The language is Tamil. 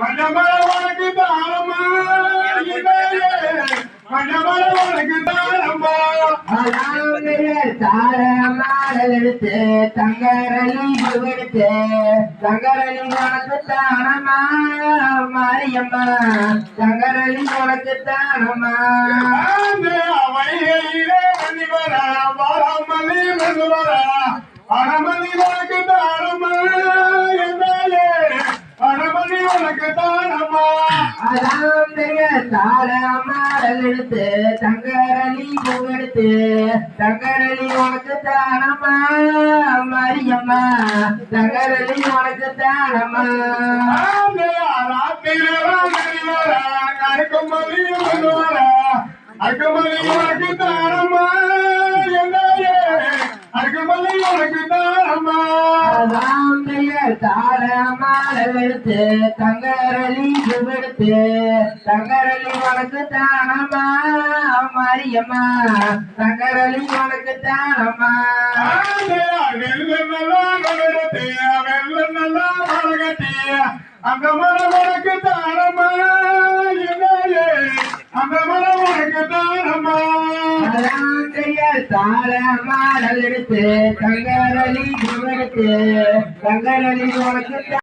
மஞ்சமர உனக்கு தாரம்மா மஞ்சமர உனக்கு தாரம்மா எடுத்து தங்கரளி எடுத்து தங்கரளி உனக்கு தானம்மா மாரியம்மா தங்கரளி உனக்கு தானம்மா வைகையிலே மணி வர மணி வந்து வர அறமணி உனக்கு தானம்மா அறமணி உனக்கு தானம்மா மாடல் எடுத்து தங்கரளி எடுத்து தங்கரளி உனக்கு தானம்மா மாரியம்மா தங்கரளி உனக்கு தானம்மா அருக்குமலி உனக்கு தானம்மா அருக்குமலி உனக்கு தானம்மா மாடல் எடுத்து தங்கரளி எடுத்து தங்கரளி உனக்கு தானம்மா மாரியம்மா தங்கரளி உனக்கு தானம்மா வெள்ள நல்லா எடுத்து வெள்ள நல்லா மரகட்டி அந்த மரம் உனக்கு தானம்மா அந்த மரம் உனக்கு தானம்மா மாடல் எடுத்து தங்கரளி எடுத்து தங்கரளி உனக்கு